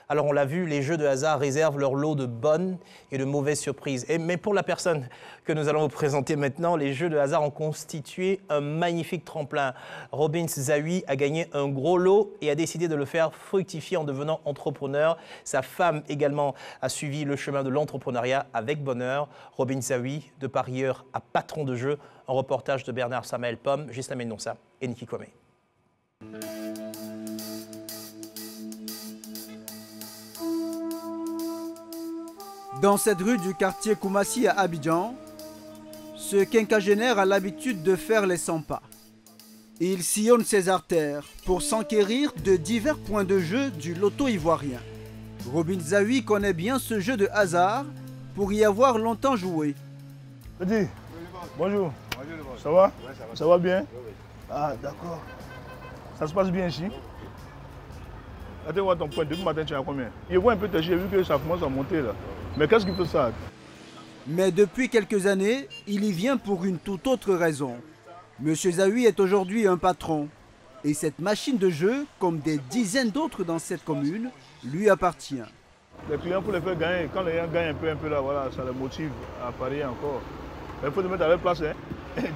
Alors on l'a vu, les jeux de hasard réservent leur lot de bonnes et de mauvaises surprises. Mais pour la personne que nous allons vous présenter maintenant, les jeux de hasard ont constitué un magnifique tremplin. Robin Zawi a gagné un gros lot et a décidé de le faire fructifier en devenant entrepreneur. Sa femme également a suivi le chemin de l'entrepreneuriat avec bonheur. Robin Zawi, de parieur à patron de jeu, un reportage de Bernard Samuel Pomme, Gisela Mendonça et Niki Kwame. Dans cette rue du quartier Koumassi à Abidjan, ce quinquagénaire a l'habitude de faire les 100 pas. Il sillonne ses artères pour s'enquérir de divers points de jeu du loto ivoirien. Robin Zawi connaît bien ce jeu de hasard pour y avoir longtemps joué. Petit, bonjour. Ça va? Ça va bien? Ah, d'accord. Ça se passe bien ici? Attends, voir ton point. Depuis matin, tu as combien? Je vois un peu tes jeux, vu que ça commence à monter là. Mais qu'est-ce qui fait ça? Mais depuis quelques années, il y vient pour une toute autre raison. Monsieur Zawi est aujourd'hui un patron. Et cette machine de jeu, comme des dizaines d'autres dans cette commune, lui appartient. Les clients, pour les faire gagner, quand les gens gagnent un peu là, voilà, ça les motive à parier encore. Il faut te mettre à leur place. Hein.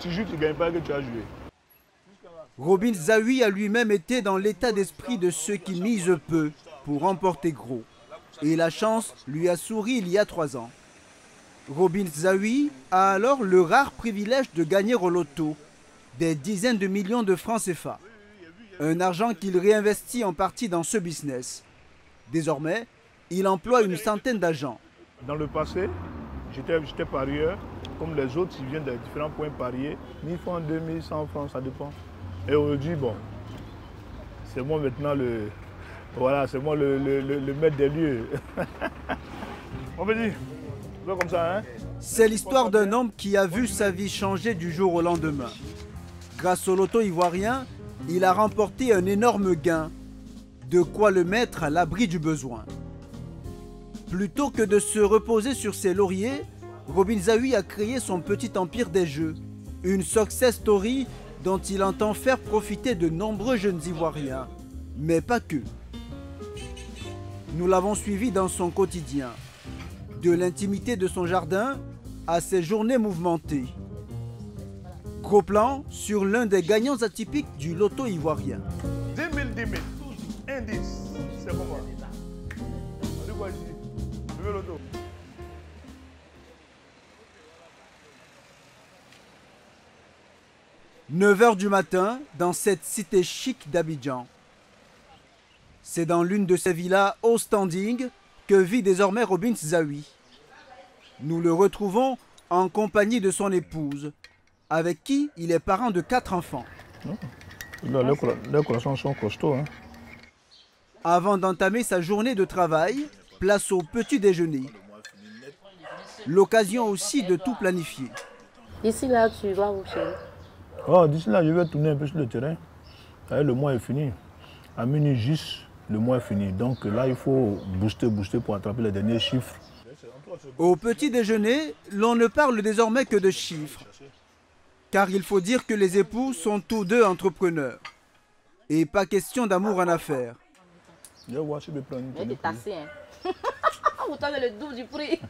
Tu joues, tu ne gagnes pas que tu as joué. Robin Zawi a lui-même été dans l'état d'esprit de ceux qui misent peu pour remporter gros. Et la chance lui a souri il y a 3 ans. Robin Zawi a alors le rare privilège de gagner au loto des dizaines de millions de francs CFA. Un argent qu'il réinvestit en partie dans ce business. Désormais, il emploie une centaine d'agents. Dans le passé, j'étais parieur. Comme les autres, ils viennent de différents points parier. 1000 francs, 2100 francs, ça dépend. Et aujourd'hui, bon, c'est moi maintenant le... Voilà, c'est moi le maître des lieux. On me dit, comme ça, hein? C'est l'histoire d'un homme qui a vu sa vie changer du jour au lendemain. Grâce au loto ivoirien, il a remporté un énorme gain. De quoi le mettre à l'abri du besoin. Plutôt que de se reposer sur ses lauriers, Robin Zawi a créé son petit empire des jeux. Une success story dont il entend faire profiter de nombreux jeunes Ivoiriens. Mais pas que. Nous l'avons suivi dans son quotidien. De l'intimité de son jardin à ses journées mouvementées. Gros plan sur l'un des gagnants atypiques du loto ivoirien. 10 000, 10 000. Indice. C'est pour moi. On dit quoi ici? Je veux l'auto. « 9 h du matin, dans cette cité chic d'Abidjan. C'est dans l'une de ces villas haut standing que vit désormais Robin Zawi. Nous le retrouvons en compagnie de son épouse, avec qui il est parent de 4 enfants. Les croissants sont costauds. Hein. Avant d'entamer sa journée de travail, place au petit déjeuner. L'occasion aussi de tout planifier. Ici, là, tu vas où, chérie? Oh, d'ici là, je vais tourner un peu sur le terrain. Le mois est fini. À minuit juste, le mois est fini. Donc là, il faut booster pour attraper les derniers chiffres. Au petit déjeuner, l'on ne parle désormais que de chiffres. Car il faut dire que les époux sont tous deux entrepreneurs. Et pas question d'amour en affaires. Je vais voir si je peux prendre une. Mais t'es tassé, hein. Pourtant, c'est le double du prix.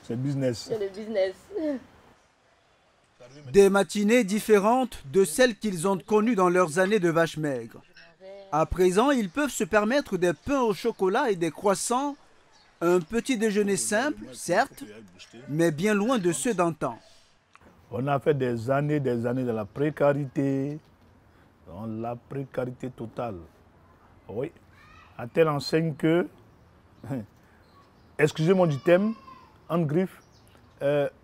C'est business. C'est le business. Des matinées différentes de celles qu'ils ont connues dans leurs années de vaches maigres. À présent, ils peuvent se permettre des pains au chocolat et des croissants. Un petit déjeuner simple, certes, mais bien loin de ceux d'antan. On a fait des années de la précarité. Dans la précarité totale. Oui. À telle enseigne que, excusez-moi du thème, en griffe,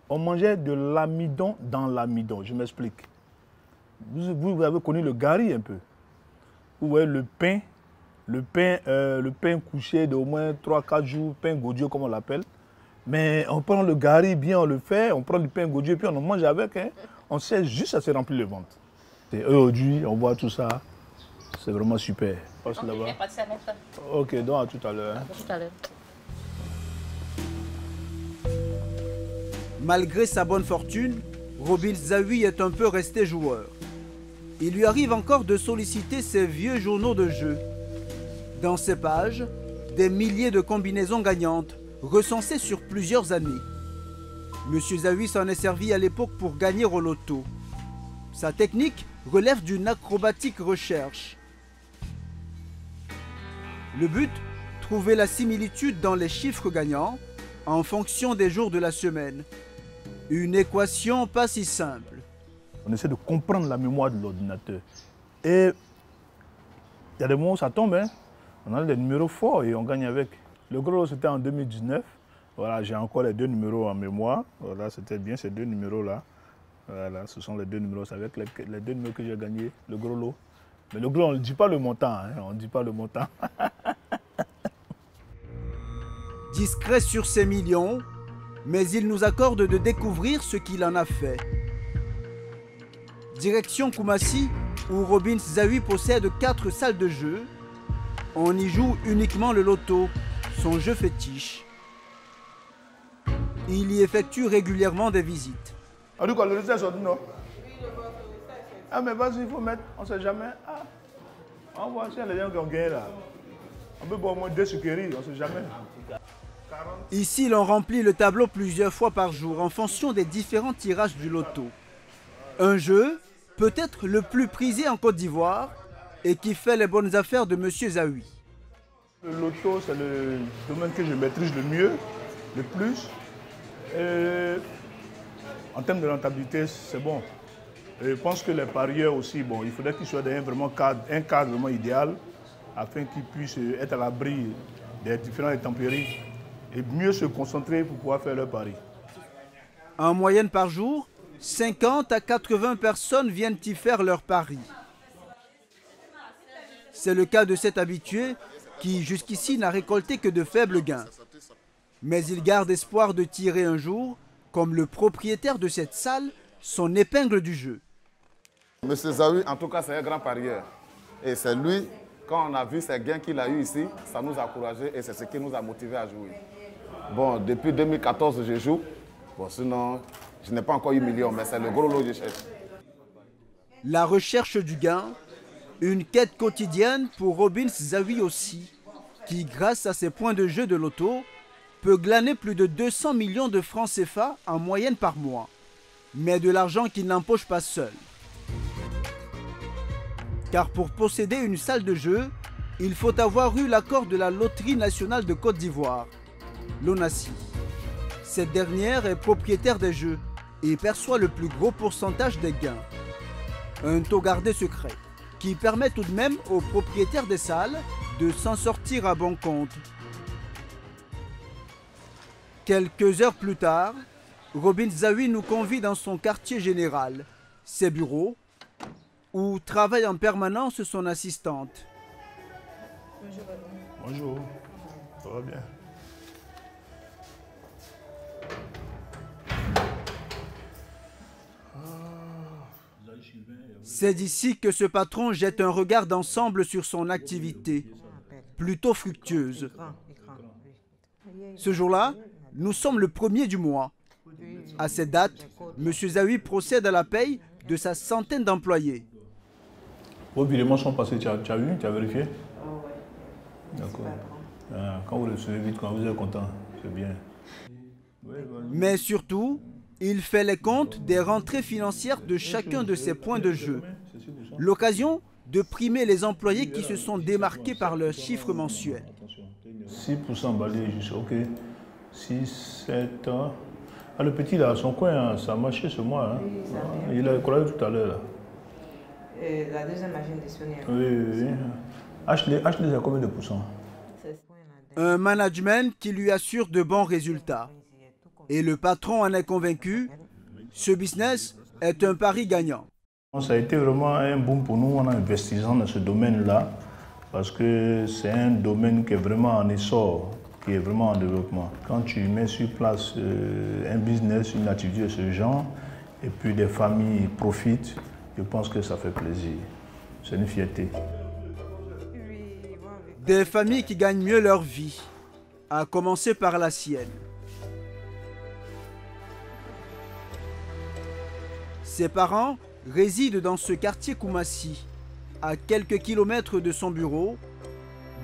on mangeait de l'amidon dans l'amidon. Je m'explique. Vous avez connu le gari un peu. Vous voyez le pain couché d'au moins 3-4 jours, pain godio comme on l'appelle. Mais on prend le gari bien, on le fait, on prend du pain godio et puis on en mange avec. Hein. On sait juste à se remplir le ventre. Et aujourd'hui, on voit tout ça. C'est vraiment super. Passe là-bas. Ok, donc à tout à l'heure. Hein. À tout à l'heure. Malgré sa bonne fortune, Robin Zawi est un peu resté joueur. Il lui arrive encore de solliciter ses vieux journaux de jeu. Dans ces pages, des milliers de combinaisons gagnantes recensées sur plusieurs années. Monsieur Zawi s'en est servi à l'époque pour gagner au loto. Sa technique relève d'une acrobatique recherche. Le but, trouver la similitude dans les chiffres gagnants en fonction des jours de la semaine. Une équation pas si simple. On essaie de comprendre la mémoire de l'ordinateur. Et il y a des moments où ça tombe, hein. On a des numéros forts et on gagne avec. Le gros lot, c'était en 2019. Voilà, j'ai encore les 2 numéros en mémoire. Voilà, c'était bien ces 2 numéros-là. Voilà, ce sont les 2 numéros. C'est avec les 2 numéros que j'ai gagné, le gros lot. Mais le gros lot, on ne dit pas le montant. Hein. On ne dit pas le montant. Discret sur ses millions, mais il nous accorde de découvrir ce qu'il en a fait. Direction Koumassi, où Robin Zawi possède 4 salles de jeu. On y joue uniquement le loto, son jeu fétiche. Il y effectue régulièrement des visites. On dit quoi, le résultat est sorti, non? Ah, mais vas-y, il faut mettre, on ne sait jamais. Ah, on voit si les gens qui ont gagné là. On peut boire au moins 2 sucreries, on ne sait jamais. Ici, l'on remplit le tableau plusieurs fois par jour en fonction des différents tirages du loto. Un jeu, peut-être le plus prisé en Côte d'Ivoire et qui fait les bonnes affaires de M. Zawi. Le loto, c'est le domaine que je maîtrise le mieux, le plus. Et en termes de rentabilité, c'est bon. Et je pense que les parieurs aussi, bon, il faudrait qu'ils soient dans un cadre vraiment idéal afin qu'ils puissent être à l'abri des différentes intempéries et mieux se concentrer pour pouvoir faire leurs paris. En moyenne par jour, 50 à 80 personnes viennent y faire leurs paris. C'est le cas de cet habitué qui, jusqu'ici, n'a récolté que de faibles gains. Mais il garde espoir de tirer un jour, comme le propriétaire de cette salle, son épingle du jeu. Monsieur Zawi, en tout cas, c'est un grand parieur. Et c'est lui, quand on a vu ces gains qu'il a eu ici, ça nous a encouragés et c'est ce qui nous a motivés à jouer. Bon, depuis 2014, je joue. Bon, sinon, je n'ai pas encore eu million, mais c'est le gros lot que je cherche. La recherche du gain, une quête quotidienne pour Robin Zawi aussi, qui, grâce à ses points de jeu de loto, peut glaner plus de 200 millions de francs CFA en moyenne par mois. Mais de l'argent qu'il n'empoche pas seul. Car pour posséder une salle de jeu, il faut avoir eu l'accord de la Loterie nationale de Côte d'Ivoire, l'ONACI. Cette dernière est propriétaire des jeux et perçoit le plus gros pourcentage des gains. Un taux gardé secret qui permet tout de même aux propriétaires des salles de s'en sortir à bon compte. Quelques heures plus tard, Robin Zawi nous convie dans son quartier général, ses bureaux, où travaille en permanence son assistante. Bonjour, ça va bien? C'est d'ici que ce patron jette un regard d'ensemble sur son activité, plutôt fructueuse. Ce jour-là, nous sommes le 1er du mois. À cette date, M. Zawi procède à la paye de sa centaine d'employés. Vos virements sont passés, tu as vu, tu as vérifié? Oui. D'accord. Quand vous recevez vite, quand vous êtes content, c'est bien. Mais surtout, il fait les comptes des rentrées financières de chacun de ses points de jeu. L'occasion de primer les employés qui se sont démarqués par leurs chiffres mensuels. 6% balayé juste, ok. 6, 7 ans. Ah, le petit là, son coin, hein, ça a marché ce mois. Hein. Oui, il a croisé tout à l'heure. La deuxième machine disponible. Oui. H&D, à combien de pourcents? Un management qui lui assure de bons résultats. Et le patron en est convaincu, ce business est un pari gagnant. Ça a été vraiment un boom pour nous en investissant dans ce domaine-là, parce que c'est un domaine qui est vraiment en essor, qui est vraiment en développement. Quand tu mets sur place un business, une activité de ce genre, et puis des familles profitent, je pense que ça fait plaisir. C'est une fierté. Des familles qui gagnent mieux leur vie, à commencer par la sienne. Ses parents résident dans ce quartier Koumassi, à quelques kilomètres de son bureau,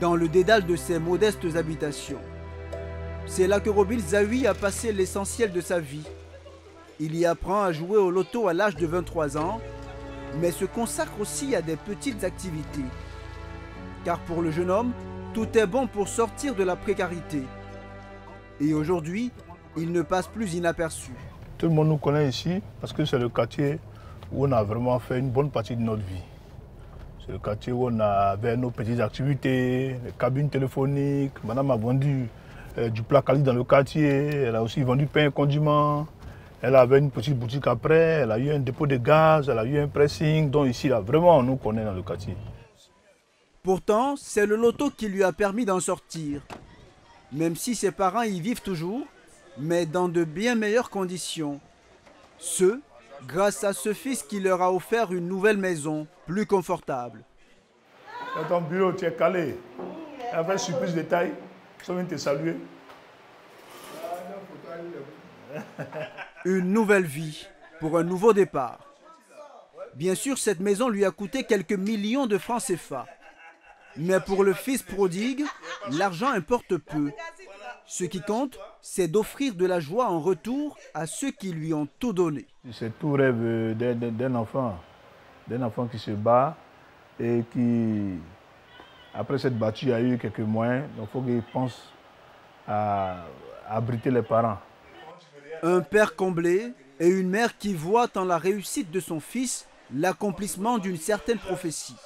dans le dédale de ses modestes habitations. C'est là que Robin Zawi a passé l'essentiel de sa vie. Il y apprend à jouer au loto à l'âge de 23 ans, mais se consacre aussi à des petites activités. Car pour le jeune homme, tout est bon pour sortir de la précarité. Et aujourd'hui, il ne passe plus inaperçu. Tout le monde nous connaît ici parce que c'est le quartier où on a vraiment fait une bonne partie de notre vie. C'est le quartier où on avait nos petites activités, les cabines téléphoniques. Madame a vendu du plat quali dans le quartier. Elle a aussi vendu pain et condiments. Elle avait une petite boutique après. Elle a eu un dépôt de gaz. Elle a eu un pressing. Donc ici, là, vraiment, on nous connaît dans le quartier. Pourtant, c'est le loto qui lui a permis d'en sortir. Même si ses parents y vivent toujours, mais dans de bien meilleures conditions. Ce, grâce à ce fils qui leur a offert une nouvelle maison, plus confortable. Dans ton bureau, tu es calé. Avec surprise de taille, je viens te saluer. Une nouvelle vie pour un nouveau départ. Bien sûr, cette maison lui a coûté quelques millions de francs CFA. Mais pour le fils prodigue, l'argent importe peu. Ce qui compte, c'est d'offrir de la joie en retour à ceux qui lui ont tout donné. C'est tout rêve d'un enfant qui se bat et qui, après s'être battu, a eu quelques moyens. Donc il faut qu'il pense à abriter les parents. Un père comblé et une mère qui voit en la réussite de son fils l'accomplissement d'une certaine prophétie.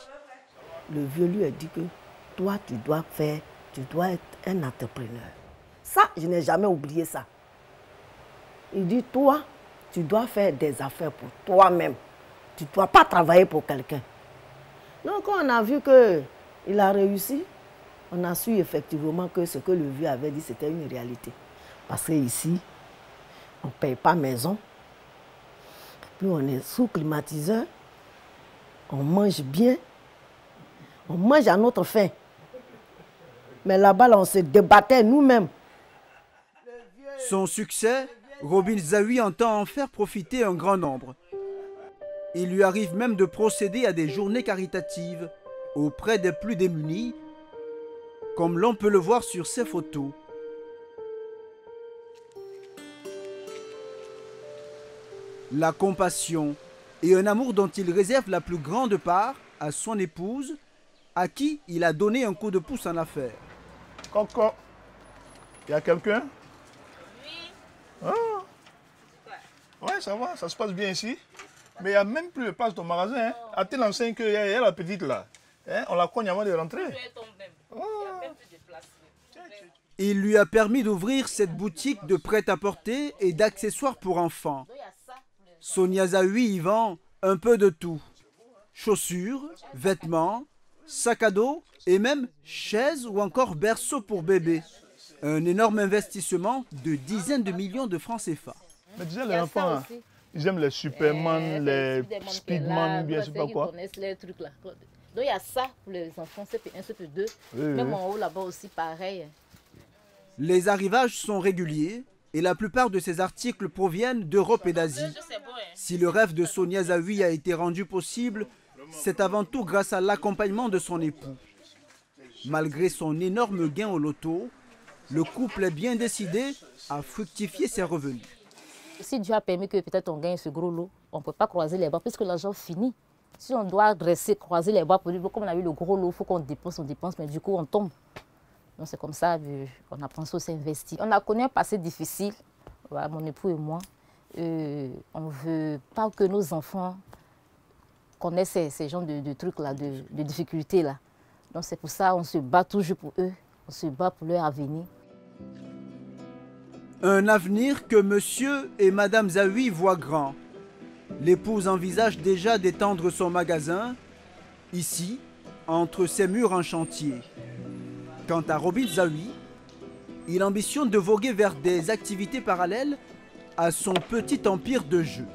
Le vieux lui a dit que toi, tu dois être un entrepreneur. Ça, je n'ai jamais oublié ça. Il dit, toi, tu dois faire des affaires pour toi-même. Tu ne dois pas travailler pour quelqu'un. Donc, quand on a vu qu'il a réussi, on a su effectivement que ce que le vieux avait dit, c'était une réalité. Parce qu'ici, on ne paye pas maison. Puis on est sous climatiseur. On mange bien. On mange à notre faim. Mais là-bas, on se débattait nous-mêmes. Son succès, Robin Zawi entend en faire profiter un grand nombre. Il lui arrive même de procéder à des journées caritatives auprès des plus démunis, comme l'on peut le voir sur ces photos. La compassion et un amour dont il réserve la plus grande part à son épouse, à qui il a donné un coup de pouce en affaires. Coco, il y a quelqu'un? Oui. Ah. Ouais, ça va, ça se passe bien ici. Mais il n'y a même plus de place dans le magasin. Hein. À tel enseigne qu'il y a la petite là. Hein? On la cogne avant de rentrer. Il lui a permis d'ouvrir cette boutique de prêt-à-porter et d'accessoires pour enfants. Sonia Zawi y vend un peu de tout. Chaussures, vêtements, sacs à dos et même chaises ou encore berceaux pour bébés. Un énorme investissement de dizaines de millions de francs CFA. Mais disais les enfants, ils aiment les Superman, les Speedman, bien je sais pas quoi. Les trucs là. Donc il y a ça pour les enfants, CP1, CP2. Oui, même en haut là-bas aussi pareil. Les arrivages sont réguliers et la plupart de ces articles proviennent d'Europe et d'Asie. Si le rêve de Sonia Zawi a été rendu possible, c'est avant tout grâce à l'accompagnement de son époux. Malgré son énorme gain au loto, le couple est bien décidé à fructifier ses revenus. Si Dieu a permis que peut-être on gagne ce gros lot, on ne peut pas croiser les bras puisque l'argent finit. Si on doit rester croiser les bras pour dire comme on a eu le gros lot, il faut qu'on dépense, mais du coup on tombe. Donc c'est comme ça qu'on a pensé aussi investir. On a connu un passé difficile, voilà, mon époux et moi. On ne veut pas que nos enfants connaissent ces genres de trucs-là, de difficultés-là. Donc c'est pour ça qu'on se bat toujours pour eux, on se bat pour leur avenir. Un avenir que monsieur et madame Zawi voient grand. L'épouse envisage déjà d'étendre son magasin, ici, entre ces murs en chantier. Quant à Robin Zawi, il ambitionne de voguer vers des activités parallèles à son petit empire de jeu.